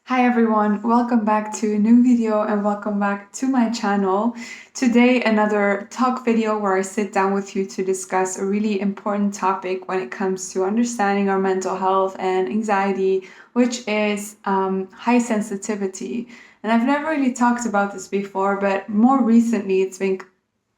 Hi everyone, welcome back to a new video and welcome back to my channel. Today another talk video where I sit down with you to discuss a really important topic when it comes to understanding our mental health and anxiety, which is high sensitivity. And I've never really talked about this before, but more recently it's been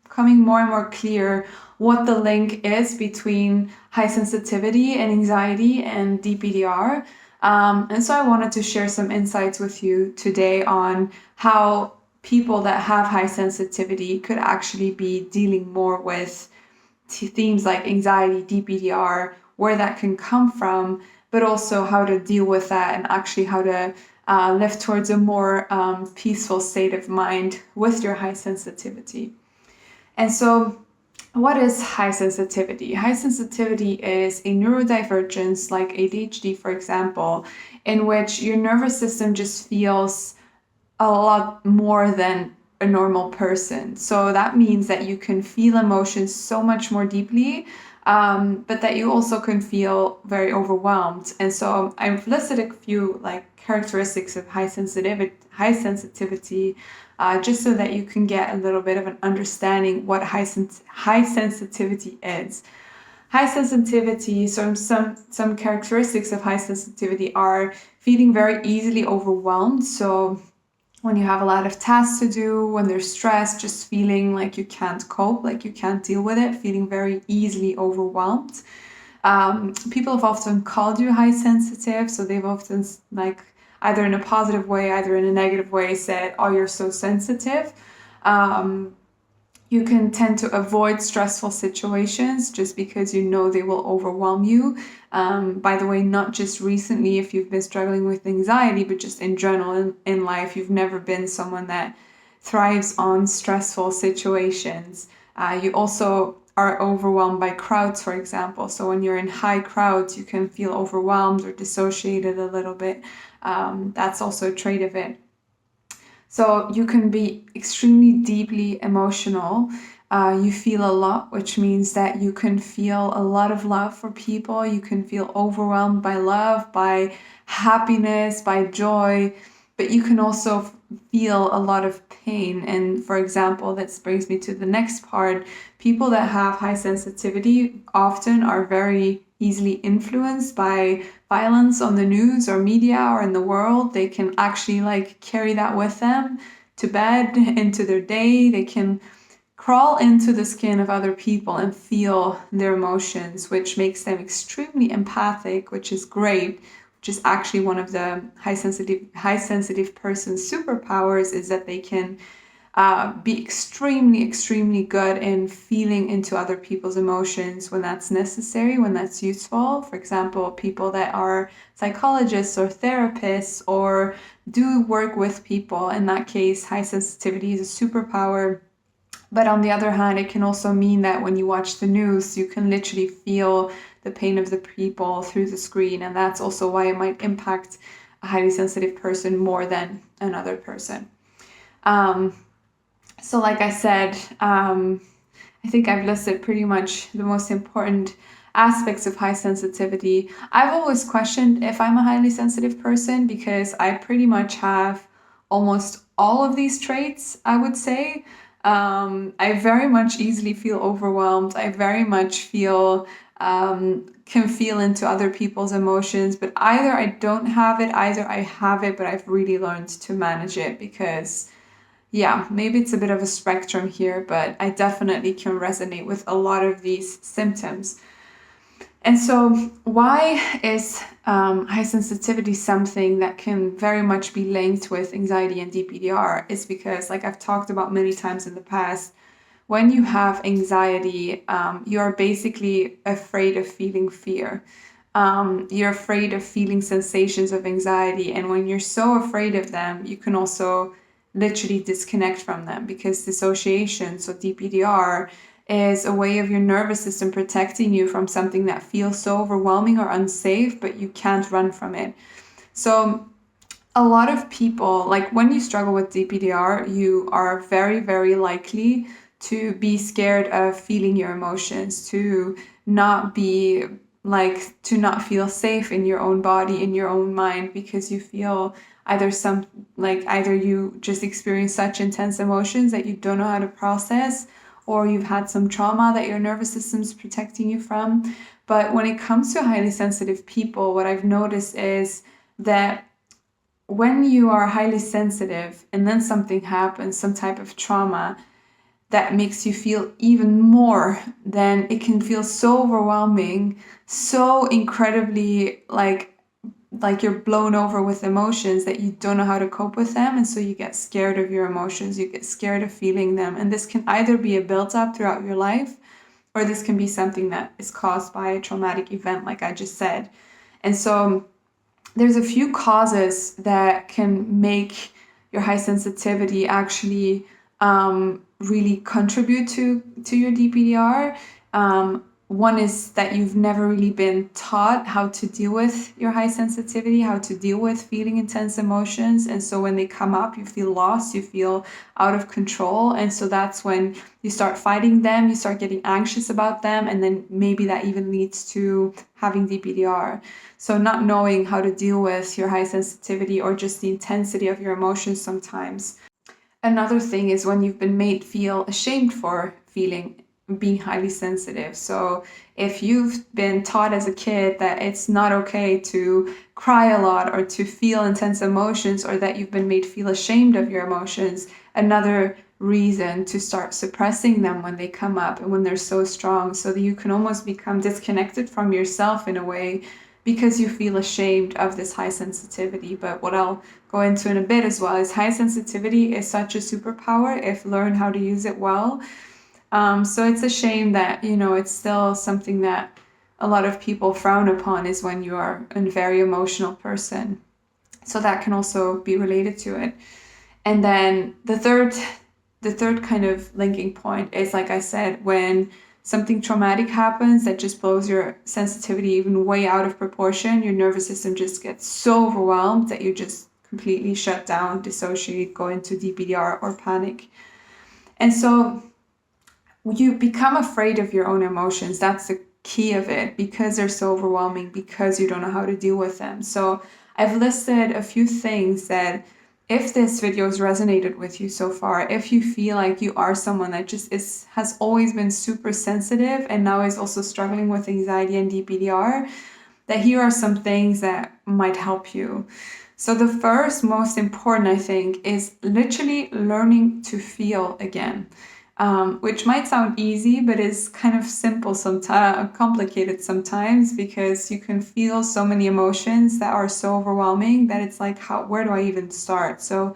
becoming more and more clear what the link is between high sensitivity and anxiety and DPDR. And so I wanted to share some insights with you today on how people that have high sensitivity could actually be dealing more with themes like anxiety, DPDR, where that can come from, but also how to deal with that and actually how to live towards a more peaceful state of mind with your high sensitivity. And so, what is high sensitivity? High sensitivity is a neurodivergence, like ADHD, for example, in which your nervous system just feels a lot more than a normal person. So that means that you can feel emotions so much more deeply, but that you also can feel very overwhelmed. And so I've listed a few characteristics of high sensitivity, just so that you can get a little bit of an understanding what high sensitivity is. High sensitivity, so some characteristics of high sensitivity are feeling very easily overwhelmed. So when you have a lot of tasks to do, when there's stress, just feeling like you can't cope, like you can't deal with it, feeling very easily overwhelmed. People have often called you high sensitive, so they've often either in a positive way, either in a negative way, said, "Oh, you're so sensitive." Um, you can tend to avoid stressful situations just because you know they will overwhelm you. By the way, not just recently if you've been struggling with anxiety, but just in general in life, you've never been someone that thrives on stressful situations. You also are overwhelmed by crowds, for example. So when you're in high crowds, you can feel overwhelmed or dissociated a little bit. That's also a trait of it. So you can be extremely deeply emotional. You feel a lot, which means that you can feel a lot of love for people. You can feel overwhelmed by love, by happiness, by joy, but you can also feel a lot of pain. And for example, that brings me to the next part. People that have high sensitivity often are very easily influenced by violence on the news or media or in the world. They can actually carry that with them to bed, into their day. They can crawl into the skin of other people and feel their emotions, which makes them extremely empathic, which is great, which is actually one of the high sensitive person's superpowers, is that they can be extremely good in feeling into other people's emotions when that's necessary, when that's useful. For example, people that are psychologists or therapists or do work with people, in that case, high sensitivity is a superpower. But on the other hand, it can also mean that when you watch the news, you can literally feel the pain of the people through the screen. And that's also why it might impact a highly sensitive person more than another person. Um, so, like I said, I think I've listed pretty much the most important aspects of high sensitivity. I've always questioned if I'm a highly sensitive person because I pretty much have almost all of these traits, I would say. I very much easily feel overwhelmed. I very much can feel into other people's emotions, but either I don't have it, either I have it, but I've really learned to manage it because, yeah, maybe it's a bit of a spectrum here, but I definitely can resonate with a lot of these symptoms. And so, why is high sensitivity something that can very much be linked with anxiety and DPDR? Is because, like I've talked about many times in the past, when you have anxiety, you're basically afraid of feeling fear. You're afraid of feeling sensations of anxiety. And when you're so afraid of them, you can also literally disconnect from them because dissociation, so DPDR, is a way of your nervous system protecting you from something that feels so overwhelming or unsafe, but you can't run from it. So a lot of people, like when you struggle with DPDR, you are very likely to be scared of feeling your emotions, to not be like to not feel safe in your own body, in your own mind, because you feel either you just experience such intense emotions that you don't know how to process, or you've had some trauma that your nervous system is protecting you from. But when it comes to highly sensitive people, what I've noticed is that when you are highly sensitive and then something happens, some type of trauma that makes you feel even more, then it can feel so overwhelming, so incredibly like you're blown over with emotions that you don't know how to cope with them. And so you get scared of your emotions, you get scared of feeling them. And this can either be a built-up throughout your life, or this can be something that is caused by a traumatic event, like I just said. And so there's a few causes that can make your high sensitivity actually really contribute to your DPDR. One is that you've never really been taught how to deal with your high sensitivity, how to deal with feeling intense emotions. And so when they come up, you feel lost, you feel out of control. And so that's when you start fighting them, you start getting anxious about them. And then maybe that even leads to having DPDR. So not knowing how to deal with your high sensitivity or just the intensity of your emotions sometimes. Another thing is when you've been made feel ashamed for being highly sensitive. So if you've been taught as a kid that it's not okay to cry a lot or to feel intense emotions, or that you've been made feel ashamed of your emotions, another reason to start suppressing them when they come up and when they're so strong, so that you can almost become disconnected from yourself in a way, because you feel ashamed of this high sensitivity. But what I'll go into in a bit as well is high sensitivity is such a superpower if learned how to use it well. So it's a shame that, it's still something that a lot of people frown upon, is when you are a very emotional person. So that can also be related to it. And then the third kind of linking point is, like I said, when something traumatic happens that just blows your sensitivity even way out of proportion, your nervous system just gets so overwhelmed that you just completely shut down, dissociate, go into DPDR or panic. And so you become afraid of your own emotions. That's the key of it, because they're so overwhelming, because you don't know how to deal with them. So I've listed a few things that, if this video has resonated with you so far, if you feel like you are someone that just has always been super sensitive and now is also struggling with anxiety and DPDR, that here are some things that might help you. So the first most important, I think, is literally learning to feel again. Which might sound easy, but is kind of simple sometimes, complicated sometimes, because you can feel so many emotions that are so overwhelming that it's like, where do I even start? So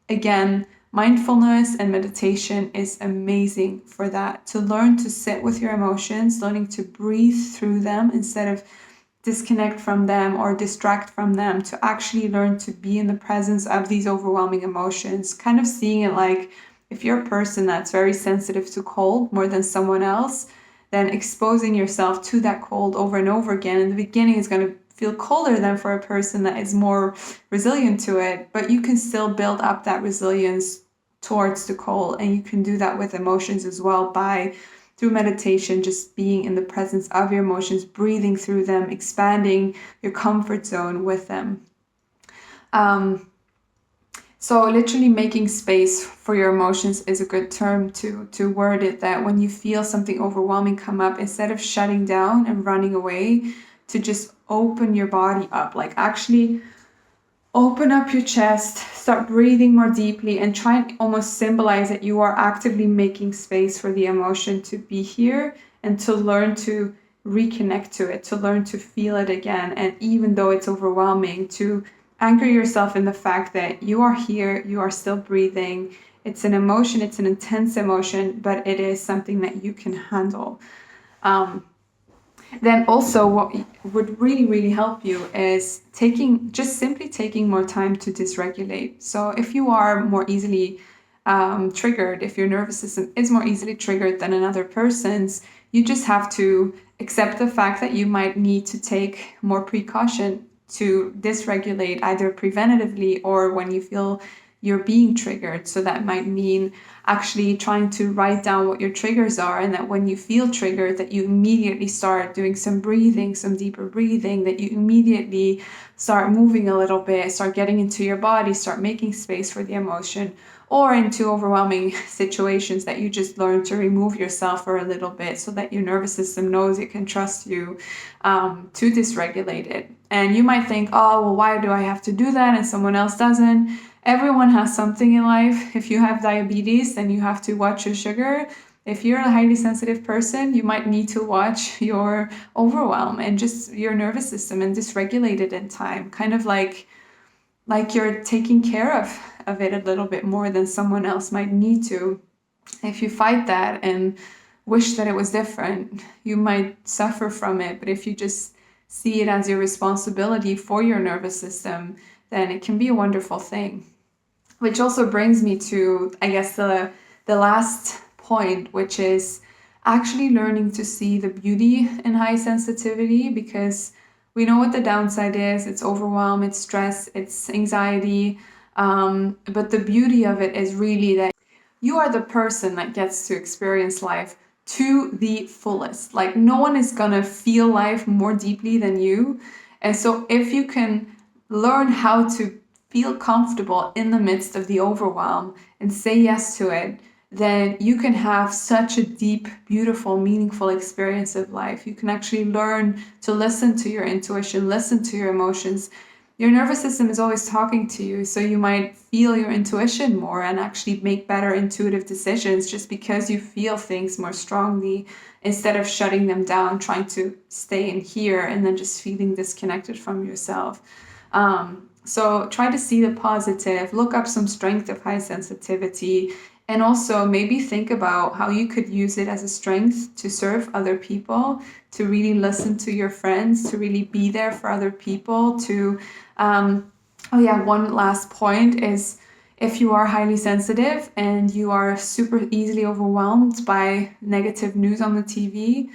again, mindfulness and meditation is amazing for that, to learn to sit with your emotions, learning to breathe through them instead of disconnect from them or distract from them, to actually learn to be in the presence of these overwhelming emotions, kind of seeing it like, if you're a person that's very sensitive to cold more than someone else, then exposing yourself to that cold over and over again in the beginning is going to feel colder than for a person that is more resilient to it. But you can still build up that resilience towards the cold, and you can do that with emotions as well, through meditation, just being in the presence of your emotions, breathing through them, expanding your comfort zone with them. So literally making space for your emotions is a good term to word it, that when you feel something overwhelming come up, instead of shutting down and running away, to just open your body up, like actually open up your chest, start breathing more deeply, and try and almost symbolize that you are actively making space for the emotion to be here, and to learn to reconnect to it, to learn to feel it again. And even though it's overwhelming, to anchor yourself in the fact that you are here, you are still breathing. It's an emotion, it's an intense emotion, but it is something that you can handle. Then also what would really, really help you is simply taking more time to dysregulate. So if you are more easily triggered, if your nervous system is more easily triggered than another person's, you just have to accept the fact that you might need to take more precaution to dysregulate, either preventatively or when you feel you're being triggered. So that might mean actually trying to write down what your triggers are, and that when you feel triggered, that you immediately start doing some breathing, some deeper breathing, that you immediately start moving a little bit, start getting into your body, start making space for the emotion, or into overwhelming situations that you just learn to remove yourself for a little bit so that your nervous system knows it can trust you to dysregulate it. And you might think, oh, well, why do I have to do that and someone else doesn't? Everyone has something in life. If you have diabetes, then you have to watch your sugar. If you're a highly sensitive person, you might need to watch your overwhelm and just your nervous system and dysregulate it in time. Kind of like you're taking care of it a little bit more than someone else might need to. If you fight that and wish that it was different, you might suffer from it. But if you just see it as your responsibility for your nervous system, then it can be a wonderful thing. Which also brings me to, I guess, the last point, which is actually learning to see the beauty in high sensitivity, because we know what the downside is. It's overwhelm, it's stress, it's anxiety. But the beauty of it is really that you are the person that gets to experience life to the fullest. Like, no one is gonna feel life more deeply than you. And so if you can learn how to feel comfortable in the midst of the overwhelm and say yes to it, then you can have such a deep, beautiful, meaningful experience of life. You can actually learn to listen to your intuition, listen to your emotions. Your nervous system is always talking to you, so you might feel your intuition more and actually make better intuitive decisions just because you feel things more strongly, instead of shutting them down, trying to stay in here and then just feeling disconnected from yourself. So try to see the positive, look up some strength of high sensitivity, and also maybe think about how you could use it as a strength to serve other people, to really listen to your friends, to really be there for other people, to, one last point is, if you are highly sensitive and you are super easily overwhelmed by negative news on the TV,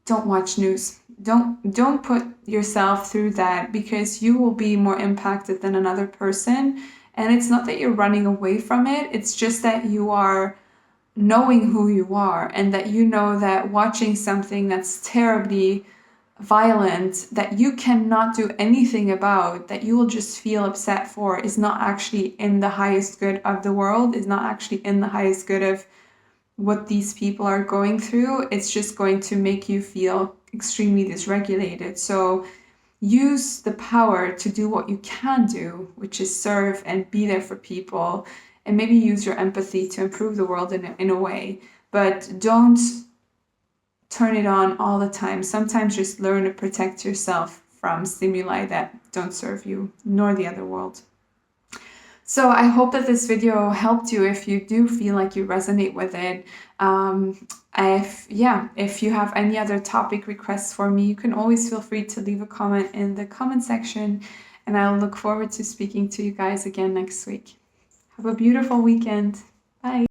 don't watch news. Don't put yourself through that, because you will be more impacted than another person. And it's not that you're running away from it, it's just that you are knowing who you are, and that you know that watching something that's terribly violent, that you cannot do anything about, that you will just feel upset for, is not actually in the highest good of the world, is not actually in the highest good of what these people are going through. It's just going to make you feel extremely dysregulated. So use the power to do what you can do, which is serve and be there for people, and maybe use your empathy to improve the world in a way. But don't turn it on all the time. Sometimes just learn to protect yourself from stimuli that don't serve you nor the other world. So I hope that this video helped you if you do feel like you resonate with it. If you have any other topic requests for me, you can always feel free to leave a comment in the comment section, and I'll look forward to speaking to you guys again next week. Have a beautiful weekend. Bye.